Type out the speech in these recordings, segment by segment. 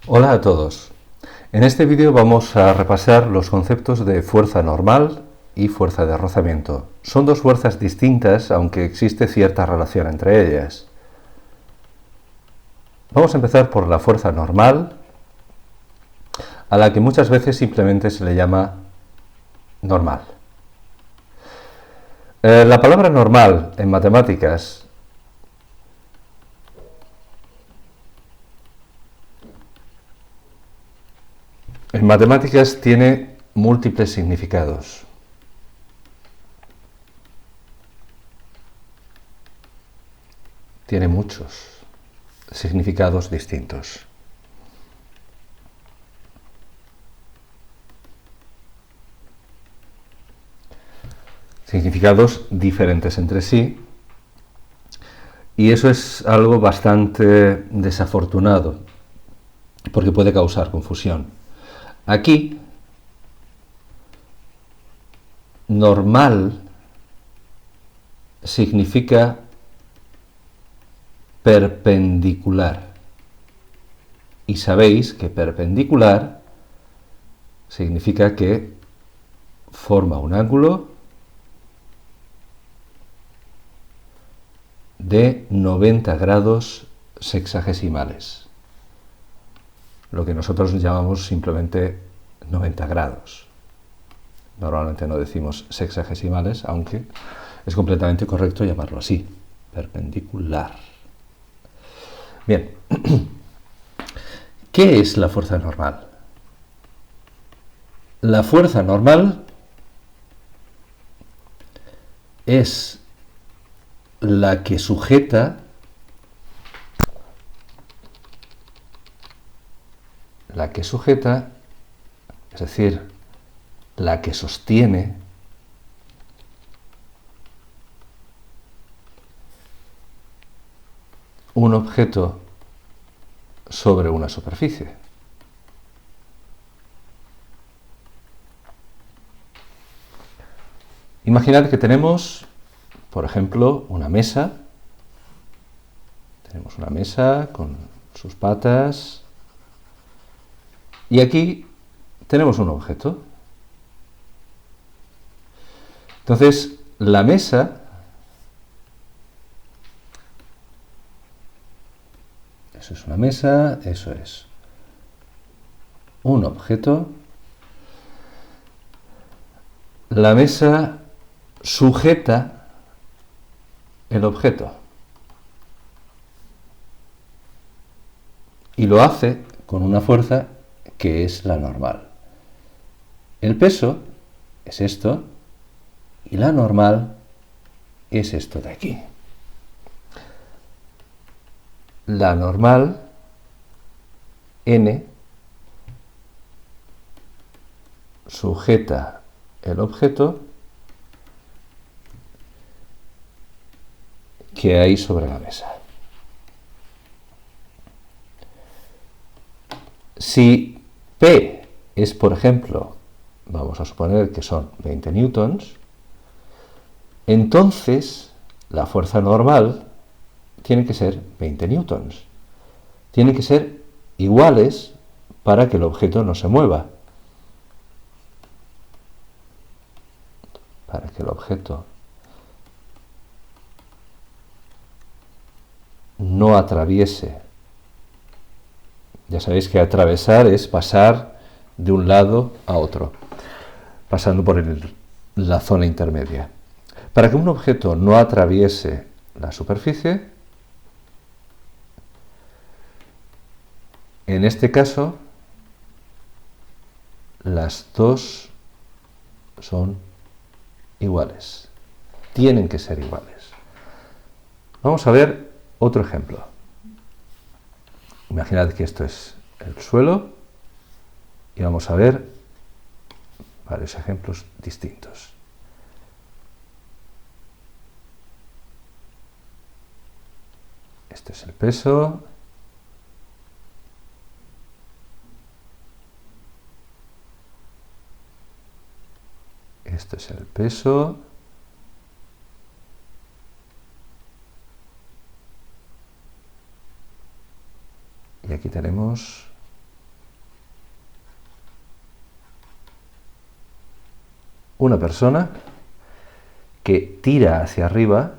Hola a todos. En este vídeo vamos a repasar los conceptos de fuerza normal y fuerza de rozamiento. Son dos fuerzas distintas, aunque existe cierta relación entre ellas. Vamos a empezar por la fuerza normal, a la que muchas veces simplemente se le llama normal. La palabra normal en matemáticas tiene múltiples significados. Tiene muchos significados distintos. Significados diferentes entre sí, y eso es algo bastante desafortunado, porque puede causar confusión. Aquí, normal significa perpendicular, y sabéis que perpendicular significa que forma un ángulo de 90 grados sexagesimales, lo que nosotros llamamos simplemente 90 grados. Normalmente no decimos sexagesimales, aunque es completamente correcto llamarlo así, perpendicular. Bien, ¿qué es la fuerza normal? La fuerza normal es la que sujeta es decir, la que sostiene un objeto sobre una superficie. Imaginad que tenemos, por ejemplo, una mesa. Tenemos una mesa con sus patas y aquí tenemos un objeto. Entonces, la mesa eso es una mesa, eso es un objeto. La mesa sujeta el objeto y lo hace con una fuerza que es la normal. El peso es esto y la normal es esto de aquí. La normal, N, sujeta el objeto que hay sobre la mesa. Si P es, por ejemplo, vamos a suponer que son 20 newtons, entonces la fuerza normal tiene que ser 20 newtons. Tienen que ser iguales para que el objeto no se mueva. Para que el objeto no atraviese. Ya sabéis que atravesar es pasar de un lado a otro, pasando por la zona intermedia. Para que un objeto no atraviese la superficie, en este caso, las dos son iguales. Tienen que ser iguales. Vamos a ver otro ejemplo. Imaginad que esto es el suelo y vamos a ver varios ejemplos distintos. Este es el peso. Este es el peso. Y aquí tenemos una persona que tira hacia arriba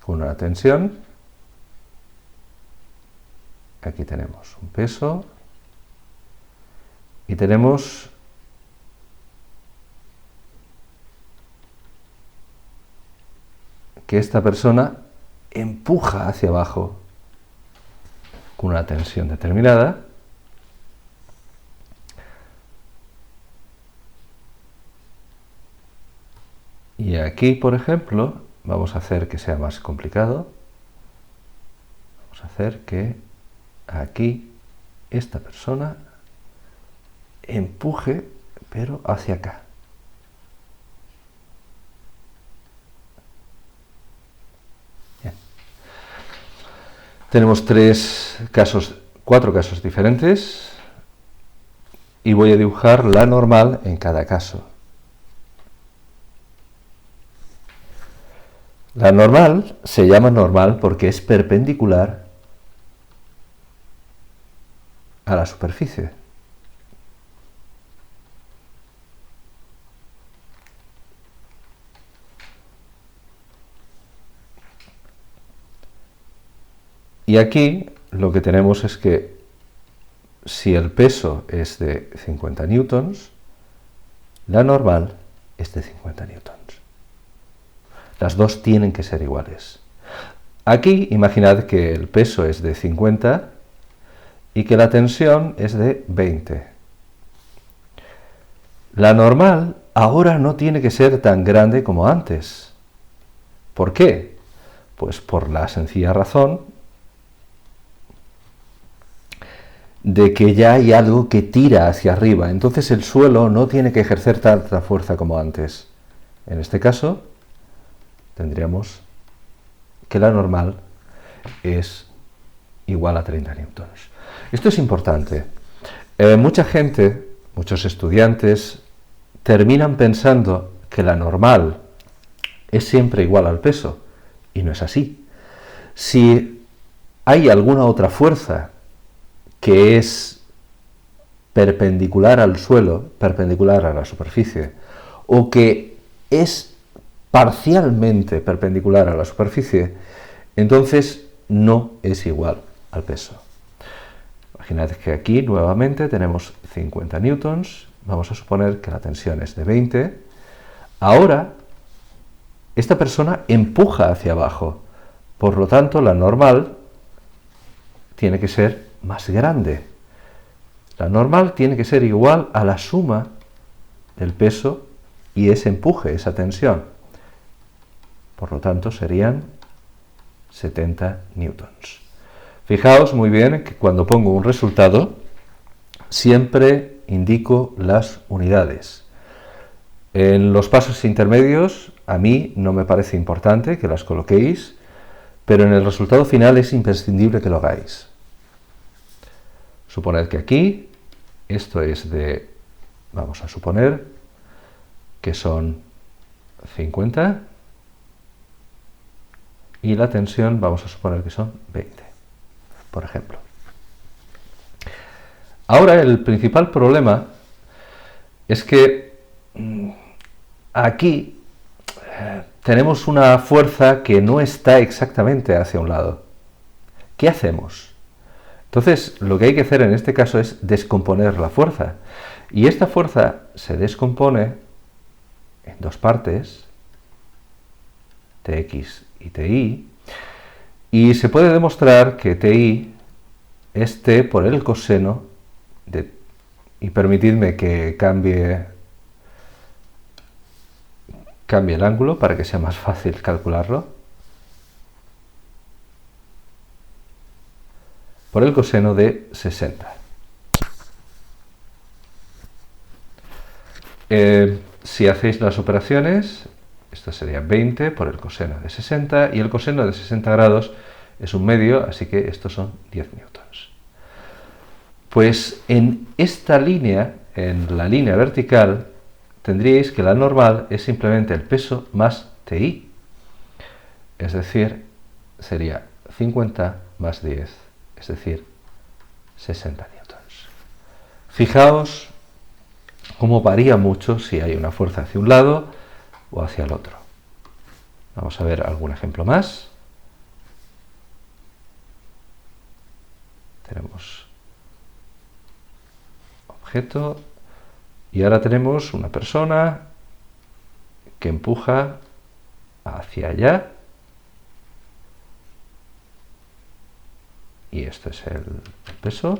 con una tensión. Aquí tenemos un peso y tenemos que esta persona empuja hacia abajo con una tensión determinada. Y aquí, por ejemplo, vamos a hacer que sea más complicado. Vamos a hacer que aquí esta persona empuje, pero hacia acá. Bien. Tenemos cuatro casos diferentes y voy a dibujar la normal en cada caso. La normal se llama normal porque es perpendicular a la superficie. Y aquí lo que tenemos es que si el peso es de 50 newtons, la normal es de 50 newtons. Las dos tienen que ser iguales. Aquí imaginad que el peso es de 50 y que la tensión es de 20. La normal ahora no tiene que ser tan grande como antes. ¿Por qué? Pues por la sencilla razón de que ya hay algo que tira hacia arriba. Entonces el suelo no tiene que ejercer tanta fuerza como antes. En este caso, tendríamos que la normal es igual a 30 newtons. Esto es importante. Mucha gente, muchos estudiantes, terminan pensando que la normal es siempre igual al peso, y no es así. Si hay alguna otra fuerza que es perpendicular al suelo, perpendicular a la superficie, o que es parcialmente perpendicular a la superficie, entonces no es igual al peso. Imaginad que aquí nuevamente tenemos 50 newtons, vamos a suponer que la tensión es de 20. Ahora, esta persona empuja hacia abajo, por lo tanto la normal tiene que ser más grande. La normal tiene que ser igual a la suma del peso y ese empuje, esa tensión. Por lo tanto, serían 70 newtons. Fijaos muy bien que cuando pongo un resultado, siempre indico las unidades. En los pasos intermedios, a mí no me parece importante que las coloquéis, pero en el resultado final es imprescindible que lo hagáis. Suponed que aquí, esto es de, vamos a suponer, que son 50, y la tensión vamos a suponer que son 20, por ejemplo. Ahora el principal problema es que aquí tenemos una fuerza que no está exactamente hacia un lado. ¿Qué hacemos? Entonces, lo que hay que hacer en este caso es descomponer la fuerza. Y esta fuerza se descompone en dos partes, Tx y Ti, y se puede demostrar que Ti es T por el coseno de... Y permitidme que cambie el ángulo para que sea más fácil calcularlo. Por el coseno de 60. Si hacéis las operaciones, esto sería 20 por el coseno de 60, y el coseno de 60 grados es un medio, así que estos son 10 newtons. Pues en esta línea, en la línea vertical, tendríais que la normal es simplemente el peso más Ti. Es decir, sería 50 más 10, es decir, 60 newtons. Fijaos cómo varía mucho si hay una fuerza hacia un lado o hacia el otro. Vamos a ver algún ejemplo más. Tenemos objeto y ahora tenemos una persona que empuja hacia allá y esto es el peso.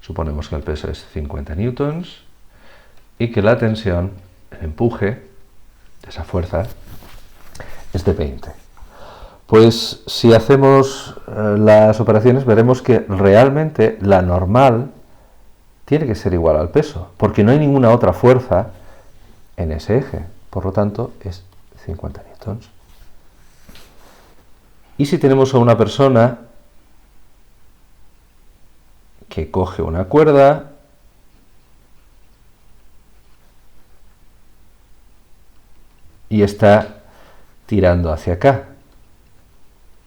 Suponemos que el peso es 50 newtons y que la tensión, el empuje de esa fuerza, es de 20. Pues si hacemos las operaciones veremos que realmente la normal tiene que ser igual al peso, porque no hay ninguna otra fuerza en ese eje, por lo tanto es 50 newtons. Y si tenemos a una persona que coge una cuerda y está tirando hacia acá,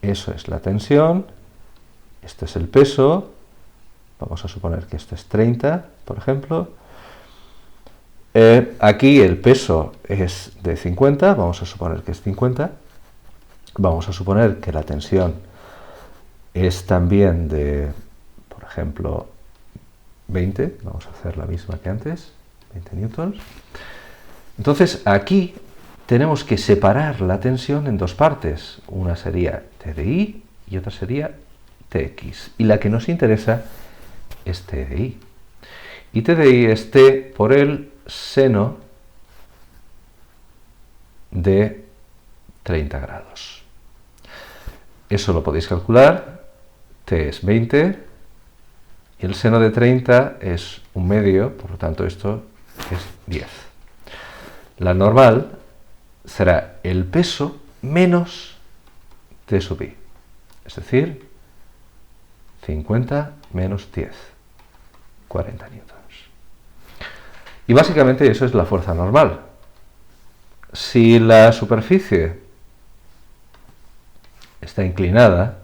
eso es la tensión, esto es el peso, vamos a suponer que esto es 30, por ejemplo. Aquí el peso es de 50, vamos a suponer que es 50. Vamos a suponer que la tensión es también de, por ejemplo, 20, vamos a hacer la misma que antes, 20 newtons. Entonces aquí tenemos que separar la tensión en dos partes, una sería TDI y otra sería TX, y la que nos interesa es TDI. Y TDI es T por el seno de 30 grados. Eso lo podéis calcular, T es 20 y el seno de 30 es 1/2, por lo tanto esto es 10. La normal será el peso menos T sub I, es decir, 50 menos 10, 40 newtons. Y básicamente eso es la fuerza normal. Si la superficie está inclinada,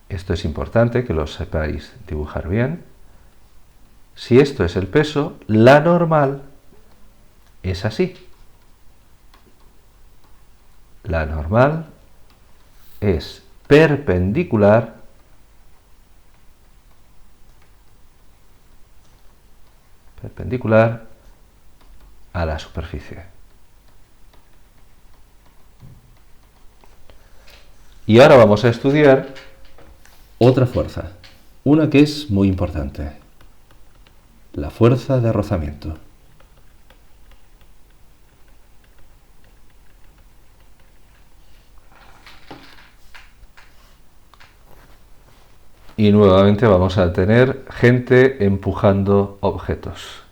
esto es importante que lo sepáis dibujar bien. Si esto es el peso, la normal es así. La normal es perpendicular a la superficie. Y ahora vamos a estudiar otra fuerza, una que es muy importante, la fuerza de rozamiento. Y nuevamente vamos a tener gente empujando objetos.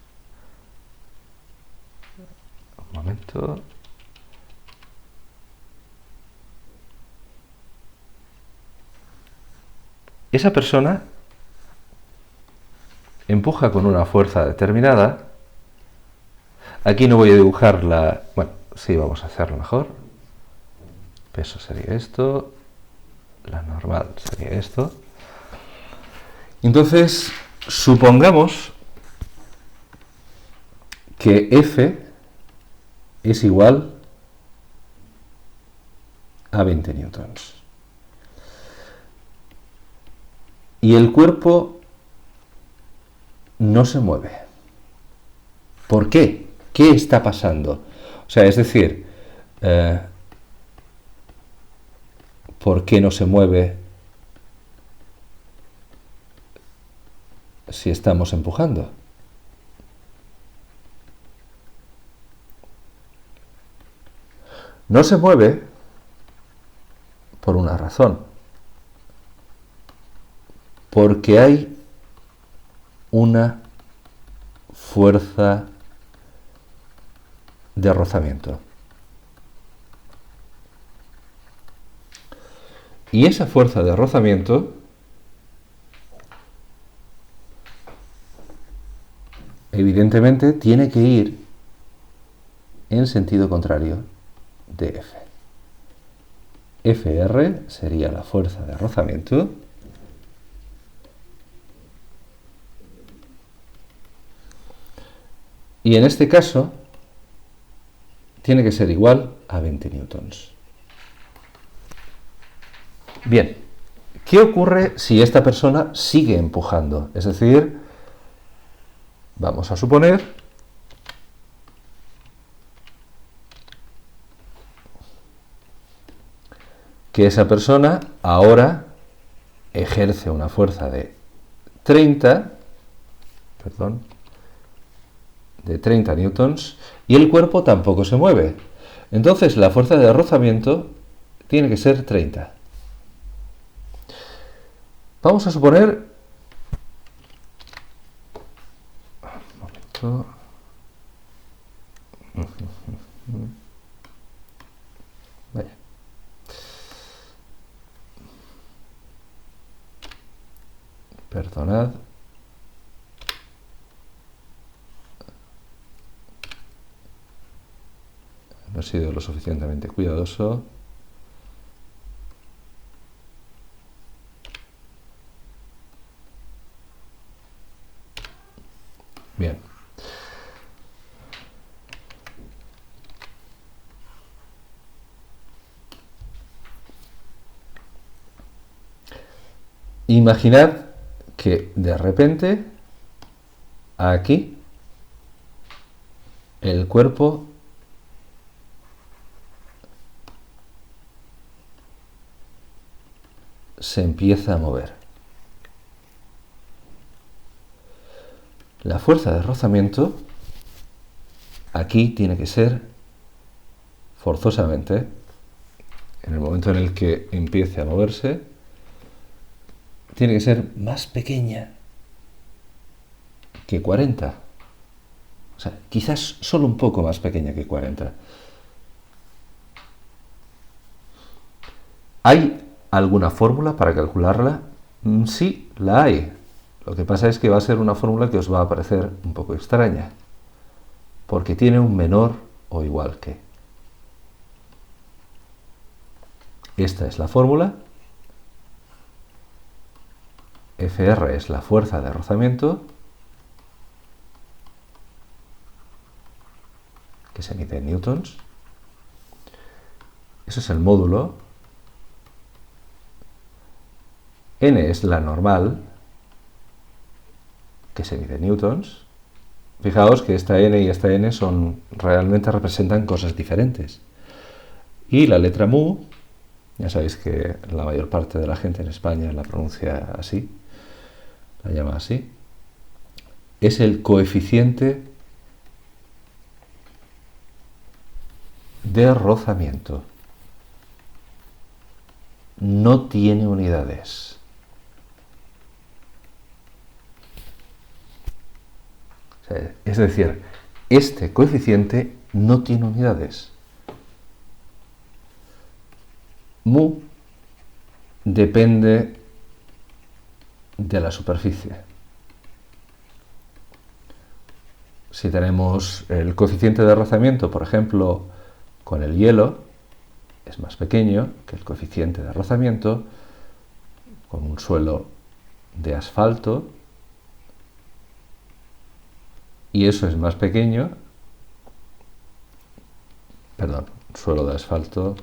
Un momento. Esa persona empuja con una fuerza determinada. Aquí no voy a dibujarla. Bueno, sí, vamos a hacerlo mejor. Peso sería esto. La normal sería esto. Entonces, supongamos que F es igual a 20 newtons. Y el cuerpo no se mueve. ¿Por qué? ¿Qué está pasando? O sea, es decir, ¿por qué no se mueve si estamos empujando? No se mueve por una razón. Porque hay una fuerza de rozamiento. Y esa fuerza de rozamiento evidentemente tiene que ir en sentido contrario de F. Fr sería la fuerza de rozamiento. Y en este caso tiene que ser igual a 20 newtons. Bien, ¿qué ocurre si esta persona sigue empujando? Es decir, vamos a suponer que esa persona ahora ejerce una fuerza de 30 newtons y el cuerpo tampoco se mueve. Entonces la fuerza de rozamiento tiene que ser 30. Vamos a suponer... Un momento. Vaya. Perdonad. No he sido lo suficientemente cuidadoso. Bien. Imaginad que de repente aquí el cuerpo se empieza a mover. La fuerza de rozamiento aquí tiene que ser forzosamente, en el momento en el que empiece a moverse, tiene que ser más pequeña que 40. O sea, quizás solo un poco más pequeña que 40. ¿Hay alguna fórmula para calcularla? Sí, la hay. Lo que pasa es que va a ser una fórmula que os va a parecer un poco extraña, porque tiene un menor o igual que. Esta es la fórmula. Fr es la fuerza de rozamiento, que se mide en newtons. Eso es el módulo. N es la normal, que se mide en newtons. Fijaos que esta N y esta N realmente representan cosas diferentes. Y la letra mu, ya sabéis que la mayor parte de la gente en España la pronuncia así, la llama así, es el coeficiente de rozamiento. No tiene unidades. Es decir, este coeficiente no tiene unidades. Mu depende de la superficie. Si tenemos el coeficiente de rozamiento, por ejemplo, con el hielo, es más pequeño que el coeficiente de rozamiento con un suelo de asfalto, y eso es más pequeño, suelo de asfalto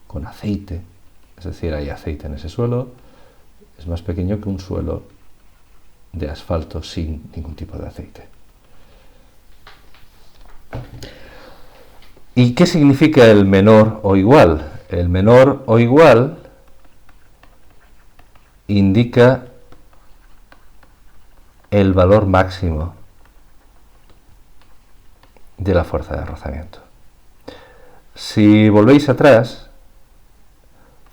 con aceite, es decir, hay aceite en ese suelo, es más pequeño que un suelo de asfalto sin ningún tipo de aceite. ¿Y qué significa el menor o igual? El menor o igual indica el valor máximo de la fuerza de rozamiento. Si volvéis atrás,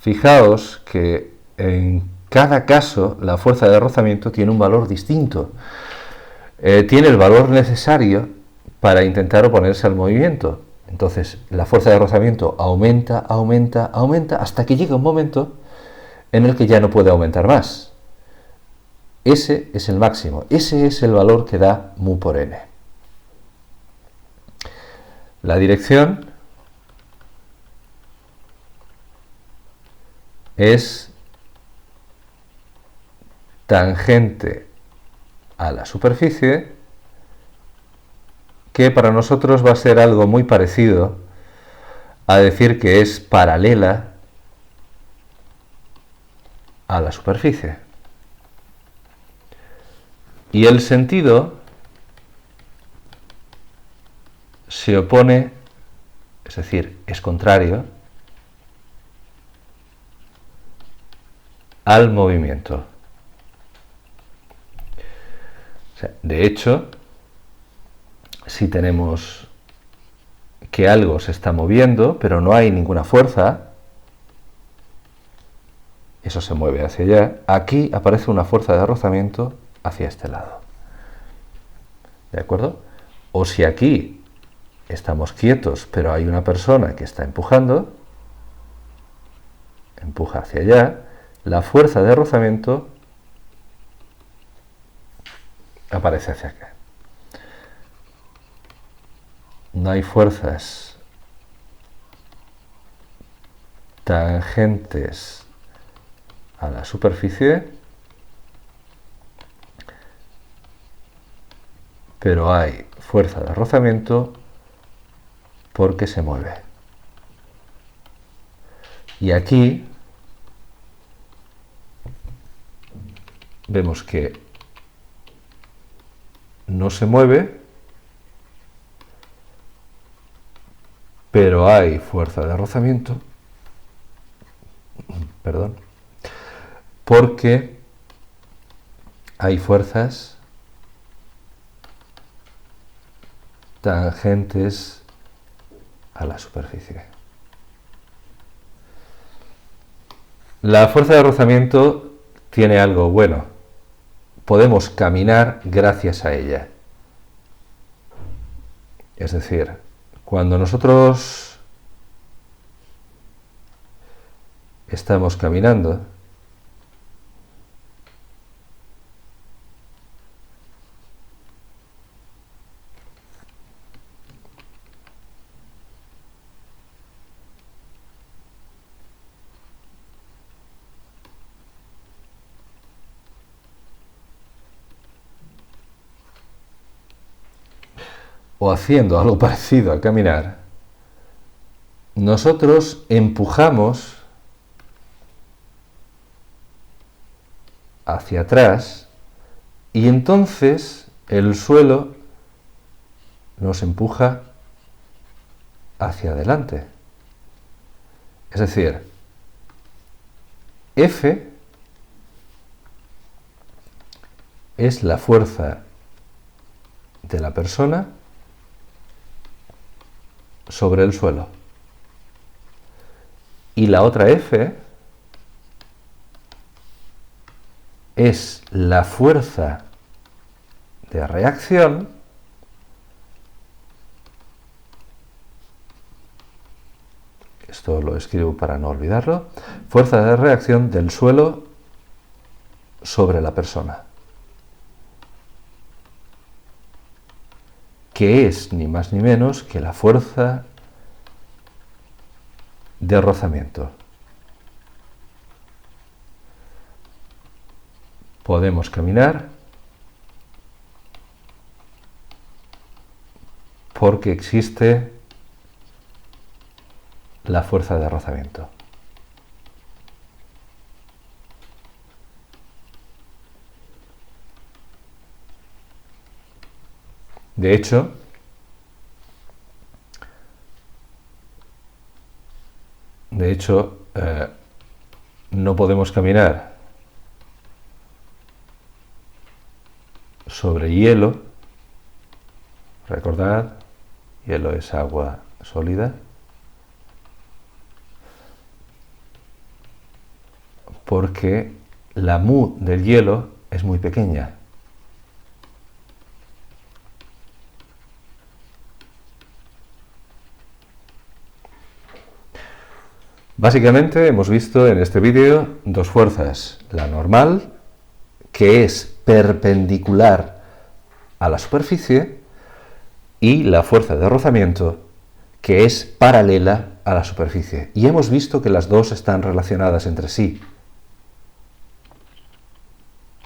fijaos que en cada caso la fuerza de rozamiento tiene un valor distinto. Tiene el valor necesario para intentar oponerse al movimiento. Entonces la fuerza de rozamiento aumenta, aumenta, aumenta, hasta que llega un momento en el que ya no puede aumentar más. Ese es el máximo, ese es el valor que da mu por n. La dirección es tangente a la superficie, que para nosotros va a ser algo muy parecido a decir que es paralela a la superficie. Y el sentido se opone, es decir, es contrario al movimiento. O sea, de hecho, si tenemos que algo se está moviendo, pero no hay ninguna fuerza, eso se mueve hacia allá, aquí aparece una fuerza de rozamiento hacia este lado. ¿De acuerdo? O si aquí estamos quietos, pero hay una persona que está empujando, empuja hacia allá, la fuerza de rozamiento aparece hacia acá. No hay fuerzas tangentes a la superficie, pero hay fuerza de rozamiento porque se mueve. Y aquí vemos que no se mueve, pero hay fuerza de rozamiento, perdón, porque hay fuerzas tangentes a la superficie. La fuerza de rozamiento tiene algo bueno. Podemos caminar gracias a ella. Es decir, cuando nosotros estamos caminando, o haciendo algo parecido a caminar, nosotros empujamos hacia atrás y entonces el suelo nos empuja hacia adelante. Es decir, F es la fuerza de la persona sobre el suelo. Y la otra F es la fuerza de reacción esto lo escribo para no olvidarlo, fuerza de reacción del suelo sobre la persona, que es ni más ni menos que la fuerza de rozamiento. Podemos caminar porque existe la fuerza de rozamiento. De hecho, no podemos caminar sobre hielo. Recordad, hielo es agua sólida. Porque la mu del hielo es muy pequeña. Básicamente hemos visto en este vídeo dos fuerzas. La normal, que es perpendicular a la superficie, y la fuerza de rozamiento, que es paralela a la superficie. Y hemos visto que las dos están relacionadas entre sí.